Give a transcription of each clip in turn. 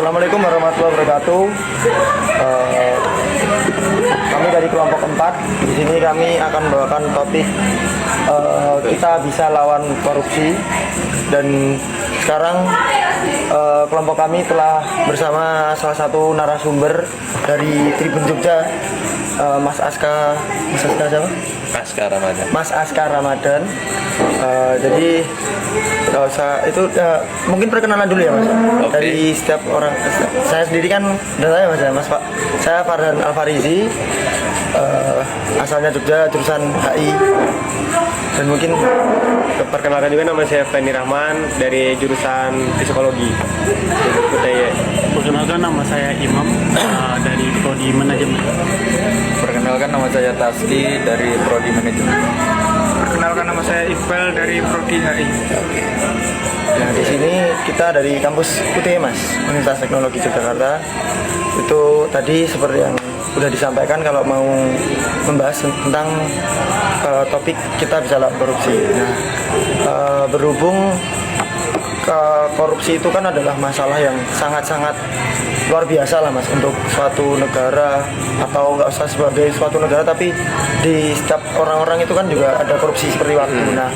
Assalamualaikum warahmatullahi wabarakatuh. Kami dari kelompok 4. Di sini kami akan membawakan topik kita bisa lawan korupsi. Dan sekarang kelompok kami telah bersama salah satu narasumber dari Tribun Jogja, Mas Aska siapa? Aska Ramadan. Mas Aska Ramadan. Jadi nggak usah itu mungkin perkenalan dulu ya Mas. Okay. Dari setiap orang. Saya sendiri kan dan saya Mas Pak. Saya Farhan Alfarizi, asalnya Jogja, jurusan HI. Dan mungkin Perkenalkan juga, nama saya Feni Rahman dari jurusan Psikologi. Perkenalkan, nama saya Imam dari Prodi Manajemen. Perkenalkan, nama saya Taski dari Prodi Manajemen. Perkenalkan, nama saya Iqbal dari Prodi HI. Nah, di sini kita dari kampus UTM Mas, Universitas Teknologi Yogyakarta. Itu tadi seperti yang sudah disampaikan kalau mau membahas tentang topik kita bisa lawan korupsi. Nah, berhubung korupsi itu kan adalah masalah yang sangat-sangat luar biasa lah Mas untuk suatu negara, atau nggak usah sebagai suatu negara, tapi di setiap orang-orang itu kan juga ada korupsi seperti waktu. Nah,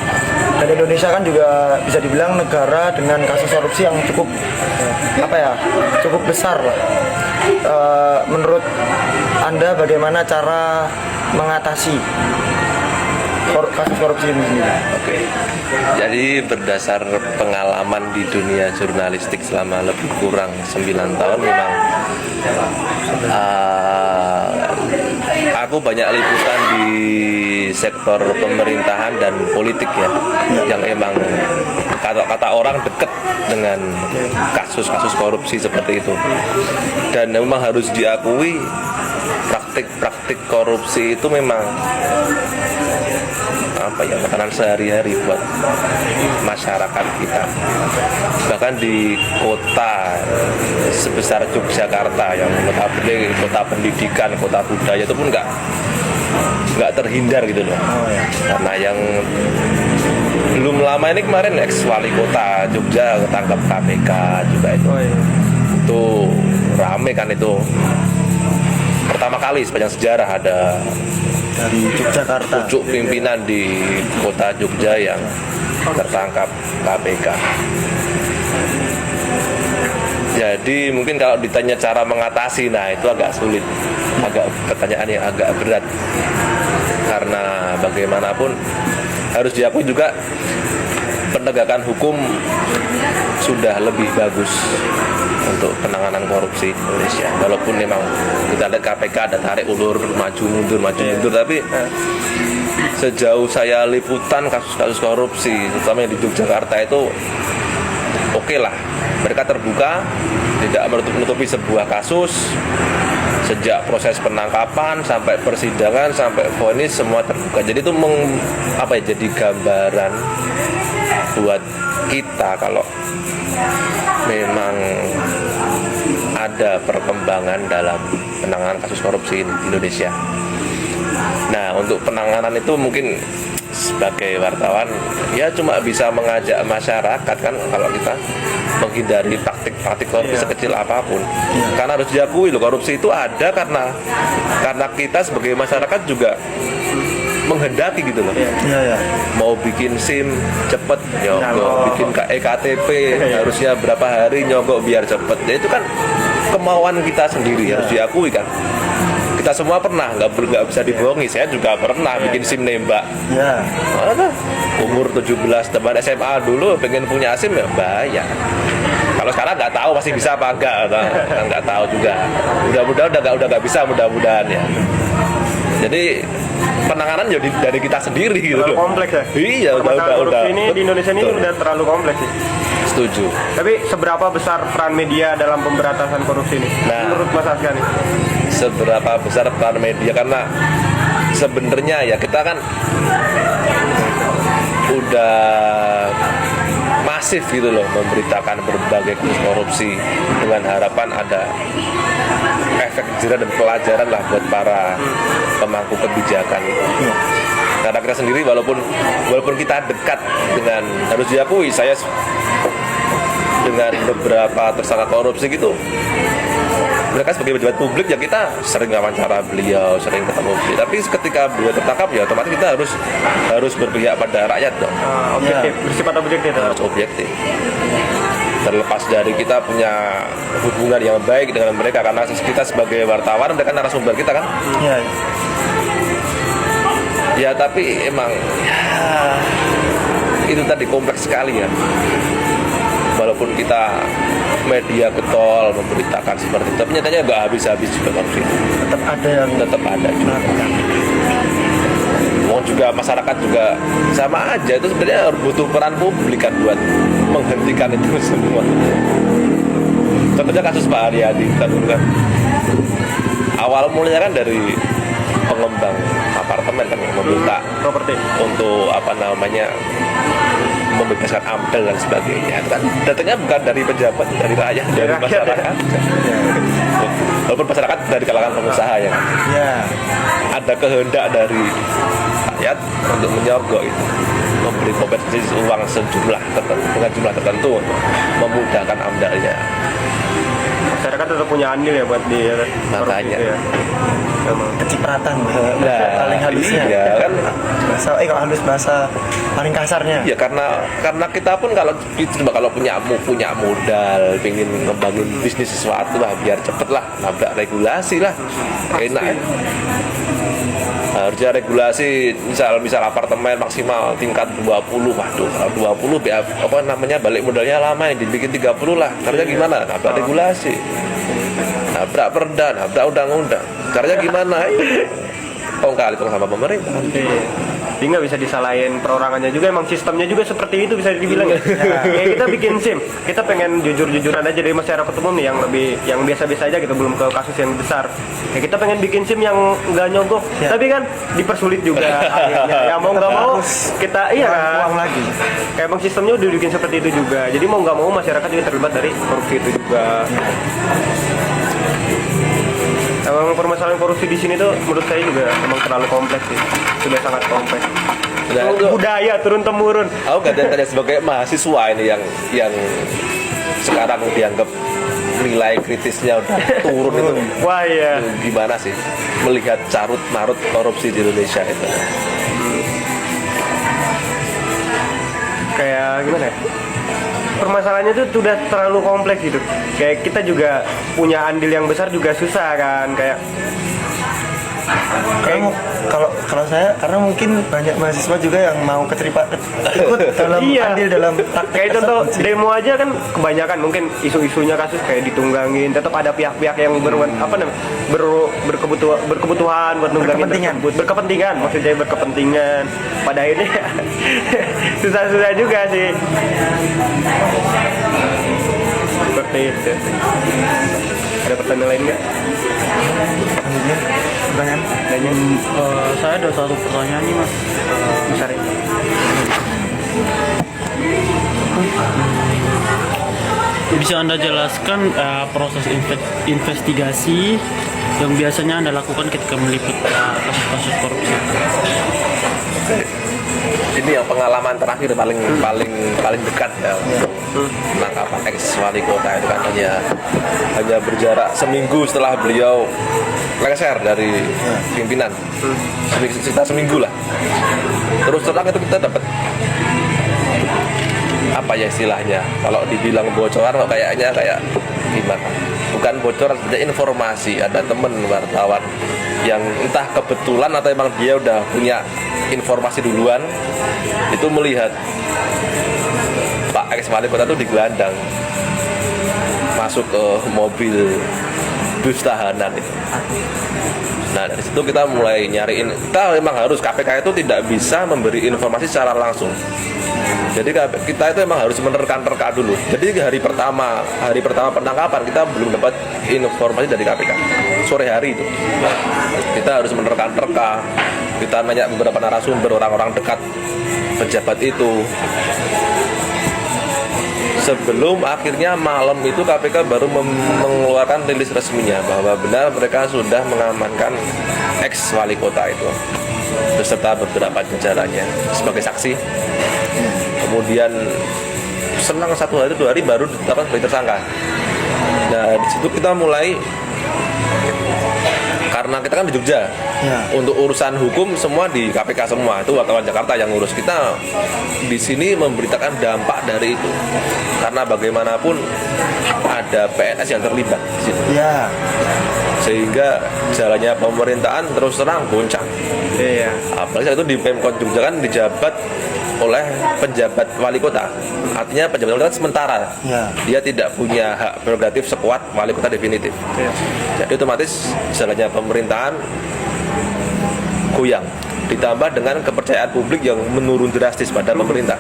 dan Indonesia kan juga bisa dibilang negara dengan kasus korupsi yang cukup cukup besar lah. Menurut Anda bagaimana cara mengatasi kasus korupsi ini sendiri? Oke. Jadi berdasar pengalaman di dunia jurnalistik selama lebih kurang 9 tahun, memang aku banyak liputan di sektor pemerintahan dan politik ya, yang emang kata orang dekat dengan kasus-kasus korupsi seperti itu. Dan memang harus diakui, praktik-praktik korupsi itu memang makanan sehari-hari buat masyarakat kita. Bahkan di kota sebesar Yogyakarta yang notabene kota pendidikan, kota budaya, itu pun nggak terhindar gitu loh. Karena yang belum lama ini kemarin ex wali kota Jogja ketangkap KPK juga itu rame kan. Itu pertama kali sepanjang sejarah ada Dari Yogyakarta, pucuk pimpinan di kota Jogja yang tertangkap KPK. Jadi mungkin kalau ditanya cara mengatasi, nah itu agak sulit, pertanyaan yang agak berat. Karena bagaimanapun harus diakui juga penegakan hukum sudah lebih bagus untuk penanganan korupsi Indonesia. Walaupun memang kita lihat KPK ada tarik ulur, maju mundur, tapi sejauh saya liputan kasus-kasus korupsi, terutama di Yogyakarta, itu oke lah. Mereka terbuka, tidak menutupi sebuah kasus. Sejak proses penangkapan sampai persidangan sampai vonis, semua terbuka. Jadi itu jadi gambaran buat kita kalau memang ada perkembangan dalam penanganan kasus korupsi di Indonesia. Nah, untuk penanganan itu mungkin sebagai wartawan ya cuma bisa mengajak masyarakat kan, kalau kita menghindari praktik-praktik korupsi sekecil apapun. Karena harus diakui loh, korupsi itu ada karena kita sebagai masyarakat juga menghendaki gitu loh. Mau bikin SIM cepet nyogok, bikin KTP harusnya berapa hari nyogok biar cepet. Ya, itu kan kemauan kita sendiri, harus diakui kan. Kita semua pernah, nggak bisa dibohongi. Saya juga pernah bikin SIM nembak. Umur 17, teman SMA dulu pengen punya SIM ya bayar. Kalau sekarang nggak tahu masih bisa apa nggak tahu juga. Mudah-mudahan udah nggak bisa, mudah-mudahan ya. Jadi penanganan jadi dari kita sendiri gitu loh. Kompleks ya? Iya, udah. Ini di Indonesia ini udah terlalu kompleks sih. Setuju. Tapi seberapa besar peran media dalam pemberantasan korupsi ini? Menurut Mas Aska nih? Seberapa besar peran media, karena sebenarnya ya kita kan udah masif gitu loh memberitakan berbagai kasus korupsi dengan harapan ada efek jerah dan pelajaran lah buat para pemangku kebijakan. Karena kita sendiri walaupun kita dekat dengan, harus diakui saya dengan beberapa tersangka korupsi gitu, mereka sebagai pejabat publik ya kita sering wawancara beliau, sering ketemu beliau. Tapi ketika beliau tertangkap ya otomatis kita harus berpihak pada rakyat dong. Objektif, bersifat objektif. Harus objektif. Terlepas dari kita punya hubungan yang baik dengan mereka karena kita sebagai wartawan, mereka narasumber kita kan. Iya. Ya tapi emang ya, itu tadi kompleks sekali ya. Walaupun kita media getol memberitakan seperti itu, tapi nyatanya nggak habis-habis juga korupsi. Tetap ada yang Tetap ada juga. Mau juga masyarakat juga sama aja, itu sebenarnya butuh peran publik kan buat menghentikan itu semua. Contohnya kasus Pak Haryadi kita dulu kan, awal mulanya kan dari pengembang apartemen kan yang meminta Properti. untuk membebaskan AMDAL dan sebagainya. Itu kan datanya bukan dari pejabat, dari rakyat, dari rakyat, masyarakat. Walaupun masyarakat dari kalangan pengusaha ya. ya. Ada kehendak dari rakyat untuk menyogok itu, memberi kompensasi uang sejumlah tertentu dengan jumlah tertentu untuk memudahkan AMDAL-nya. Masyarakat tetap punya andil ya buat di Makanya. korupsi itu ya. Emang. Kecipratan Nah, paling halusnya. iya kan. Kalau halus bahasa paling kasarnya. Ya karena kita pun kalau punya modal, pengen ngembangin bisnis sesuatu lah, biar cepet lah, nabrak regulasi lah, enak. Ya. Harusnya regulasi misal apartemen maksimal tingkat 20, waduh kalau 20 balik modalnya lama, yang dibikin 30 lah. Caranya gimana? Nabrak regulasi, nabrak perda, nabrak undang-undang. Caranya gimana? Kok nggak hitung sama pemerintah? Jadi nggak bisa disalahin perorangannya juga, emang sistemnya juga seperti itu bisa dibilang ya. Kayak kita bikin SIM, kita pengen jujur-jujuran aja dari masyarakat umum nih, yang biasa-biasa aja gitu, belum ke kasus yang besar. Kayak kita pengen bikin SIM yang nggak nyogok, tapi kan dipersulit juga akhirnya. Ya mau nggak mau kita uang lagi. Kayak emang sistemnya udah dibikin seperti itu juga. Jadi mau nggak mau masyarakat juga terlibat dari korupsi itu juga. Emang permasalahan korupsi di sini tuh menurut saya juga emang terlalu kompleks sih, sudah sangat kompleks. Nah, itu Budaya turun temurun. aku tanya sebagai mahasiswa ini yang sekarang dianggap nilai kritisnya udah turun itu. Wah iya. Gimana sih melihat carut marut korupsi di Indonesia itu? Kayak gimana ya? Permasalahannya tuh sudah terlalu kompleks gitu. Kayak kita juga punya andil yang besar juga susah kan, kayak Kalau saya, karena mungkin banyak mahasiswa juga yang mau ikut dalam Iya. andil dalam praktek kayak contoh tersebut sih. demo aja kan kebanyakan mungkin isu-isunya kasus kayak ditunggangin, tetap ada pihak-pihak yang berkebutuhan buat nunggangin tersebut. Berkepentingan, maksudnya berkepentingan. Pada akhirnya susah-susah juga sih. Seperti itu. Ada pertanyaan lain nggak? Pertanyaan? Saya ada satu pertanyaan nih mas. Besar ya? Bisa Anda jelaskan proses investigasi yang biasanya Anda lakukan ketika meliput kasus-kasus korupsi? Ini yang pengalaman terakhir paling dekat ya, penangkapan ex wali kota itu kan hanya berjarak seminggu setelah beliau lengser dari pimpinan, sekitar seminggu lah. Terus terang itu kita dapat apa ya istilahnya, kalau dibilang bocoran kok kayaknya kayak gimana, bukan bocoran, sebenarnya informasi. Ada temen wartawan yang entah kebetulan atau emang dia udah punya informasi duluan, itu melihat Pak ex wali kota itu digelandang masuk ke mobil bus tahanan itu. Nah dari situ kita mulai nyariin. Kita memang harus, KPK itu tidak bisa memberi informasi secara langsung. Jadi kita itu memang harus menerka-nerka dulu. Jadi hari pertama penangkapan kita belum dapat informasi dari KPK. Sore hari itu kita harus menerka-nerka. Kita nanya beberapa narasumber, orang-orang dekat pejabat itu. Sebelum akhirnya malam itu KPK baru mengeluarkan rilis resminya bahwa benar mereka sudah mengamankan ex wali kota itu beserta beberapa jajarannya sebagai saksi. Kemudian senang 1 hari 2 hari baru ditetapkan sebagai tersangka. Nah di situ kita mulai, karena kita kan di Jogja, Ya. untuk urusan hukum semua di KPK semua, itu wartawan Jakarta yang ngurus. Kita di sini memberitakan dampak dari itu, karena bagaimanapun ada PNS yang terlibat di situ, Ya. sehingga jalannya pemerintahan terus terang goncang. Iya. Apalagi saat itu di Pemkot Jogja kan dijabat oleh penjabat wali kota, artinya penjabat wali kota sementara, Ya. dia tidak punya hak prerogatif sekuat wali kota definitif. Iya. Jadi otomatis jalannya pemerintahan goyang, ditambah dengan kepercayaan publik yang menurun drastis pada pemerintah,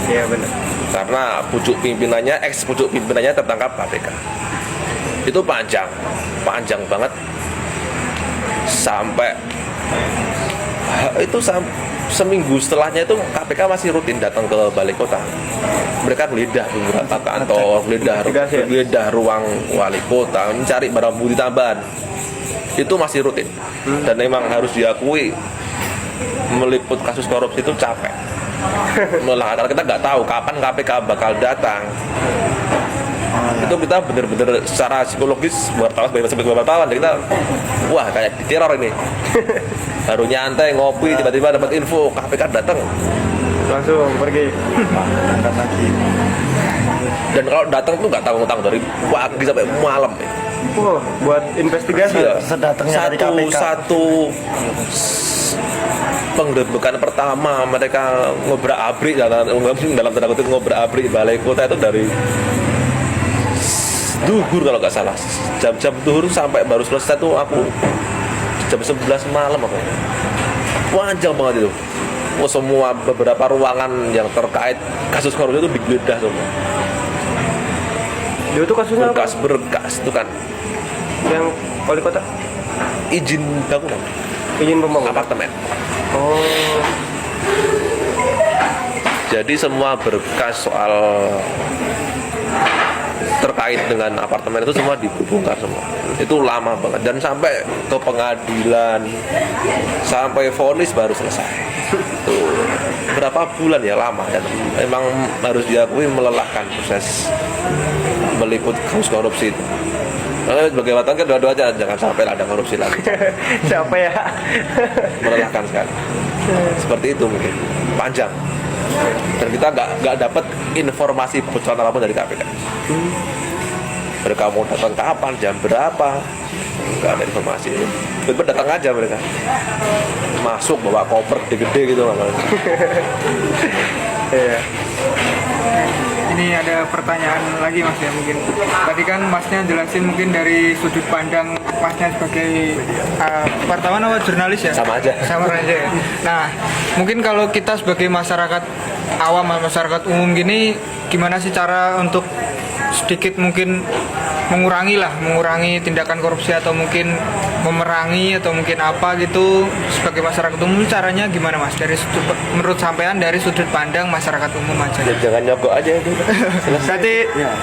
Iya benar. karena pucuk pimpinannya, ex pucuk pimpinannya tertangkap KPK. Itu panjang banget, sampai itu seminggu setelahnya itu KPK masih rutin datang ke balai kota. Mereka geledah beberapa kantor, geledah ruang wali kota, mencari barang bukti tambahan. Itu masih rutin, dan memang harus diakui meliput kasus korupsi itu capek. Karena kita nggak tahu kapan KPK bakal datang. Itu kita bener-bener secara psikologis sebagai wartawan, kita wah kayak diteror ini. Baru nyantai ngopi tiba-tiba dapat info KPK datang, Langsung pergi. Berangkat lagi. dan kalau datang tuh nggak tanggung dari pagi sampai malam ya. Wah, buat investigasi ya. Sedatangnya dari KPK. Satu penggerebekan pertama mereka ngobrak-abrik dalam tanda kutip ngobrak-abrik balai kota itu dari duhur kalau nggak salah, jam-jam duhur sampai baru selesai tuh aku jam 11 malam apa ya. Panjang banget itu. Oh, semua beberapa ruangan yang terkait kasus korupsi itu digeledah semua. Itu kasusnya apa? Berkas itu kan Yang wali kota izin bangunan izin pembangunan. apartemen. Oh, Jadi semua berkas soal terkait dengan apartemen itu semua dibongkar semua. Itu lama banget, dan sampai ke pengadilan, sampai vonis baru selesai. Itu berapa bulan ya, lama, dan memang harus diakui melelahkan proses meliput kasus korupsi itu. Karena sebagai wartawan kan dua-duanya jangan sampai ada korupsi lagi. siapa ya? Melelahkan sekali. Seperti itu mungkin, panjang. Dan kita nggak dapat informasi bocoran apapun dari KPK. Mereka mau datang kapan, jam berapa, nggak ada informasi. Tiba-tiba datang aja mereka, masuk bawa koper gede-gede gitu. Iya. Ini ada pertanyaan lagi mas ya, mungkin tadi kan masnya jelasin mungkin dari sudut pandang masnya sebagai wartawan atau jurnalis ya, Sama aja. sama aja ya. Nah mungkin kalau kita sebagai masyarakat awam, masyarakat umum gini, gimana sih cara untuk sedikit mungkin mengurangi tindakan korupsi, atau mungkin memerangi, atau mungkin apa gitu sebagai masyarakat umum, caranya gimana mas? Menurut sampean dari sudut pandang masyarakat umum aja. Ya, jangan nyogok aja itu. Berarti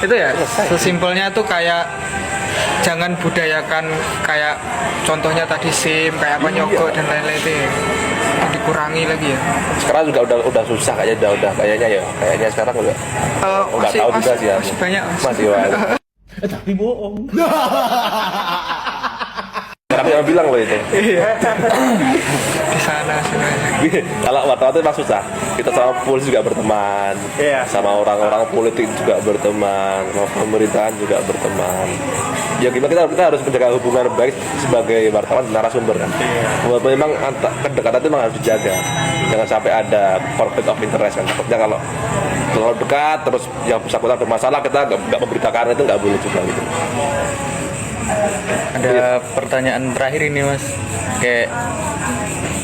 itu ya, sesimpelnya tuh kayak jangan budayakan kayak contohnya tadi SIM, kayak apa nyogok dan lain-lain itu ya. Dikurangi lagi ya. Sekarang juga udah susah kayaknya, udah kayaknya sekarang udah nggak tahu juga sih ya. Masih banyak. Masih banyak. Tapi bohong. Tapi yang bilang loh itu. Di sana sebenarnya. Kalau wartawan itu memang susah. Kita sama polisi juga berteman, Iya. sama orang-orang politik juga berteman, sama pemerintahan juga berteman. Ya kita harus menjaga hubungan baik sebagai wartawan dan narasumber kan. Walaupun memang kedekatan itu memang harus dijaga. Jangan sampai ada conflict of interest kan. Takutnya kalau terlalu dekat terus yang bersangkutan bermasalah, kita nggak memberitakan, itu nggak boleh juga gitu. Ada pertanyaan terakhir ini mas, kayak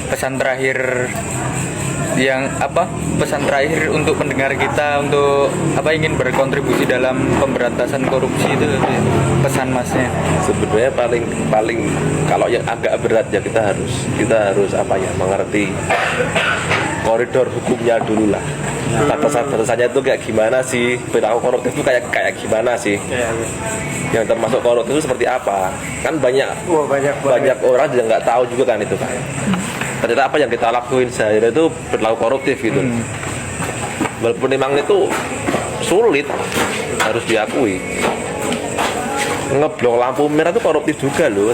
pesan terakhir yang apa, pesan terakhir untuk pendengar kita untuk apa, ingin berkontribusi dalam pemberantasan korupsi, itu pesan masnya. Sebenarnya paling kalau yang agak berat ya kita harus apa ya, mengerti koridor hukumnya dulu lah. Batasannya itu kayak gimana sih, perilaku koruptif itu kayak gimana sih, yang termasuk koruptif itu seperti apa. Kan banyak orang juga nggak tahu juga kan itu kan. Ternyata apa yang kita lakuin sehari itu berlaku koruptif gitu. Walaupun memang itu sulit, harus diakui. Ngeblok lampu merah itu koruptif juga loh.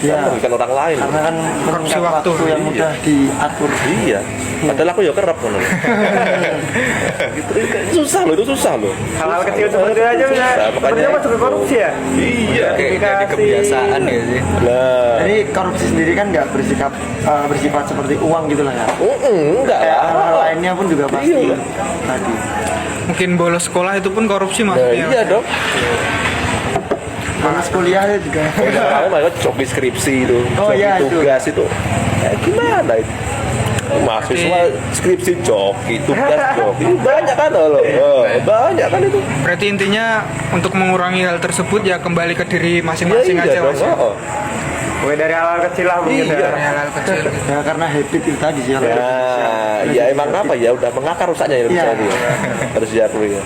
Ya. Bukan orang lain. Karena kan Korupsi menyingkat waktu. waktu yang Iya. mudah diatur. Iya. Padahal aku ya kerap ngono. Gitu, susah loh, itu susah loh. Hal-hal kecil seperti itu aja bisa Susah, sepertinya masuk ke korupsi ya. Iya. Kayak jadi kebiasaan ya sih. Nah, Jadi korupsi sendiri kan nggak bersifat seperti uang gitu lah ya. enggak Kayak lah. hal lainnya pun juga pasti Iya. tadi. Mungkin bolos sekolah itu pun korupsi Nah, maksudnya. iya dong. Panas kuliah ya juga. Kalau mereka joki skripsi itu, Oh, joki iya, itu. tugas itu. Gimana itu? Mahasiswa skripsi joki, tugas joki. Banyak kan loh. Banyak kan itu. Berarti intinya untuk mengurangi hal tersebut ya kembali ke diri masing-masing Iya, aja dong. Mas. ya. Oke, dari hal-hal kecil lah mungkin Iya. ya. Hal-hal kecil. Ya karena habit itu tadi sih. Ya, ya emang apa ya udah mengakar rusaknya Indonesia Iya. itu ya. Harus diakui ya.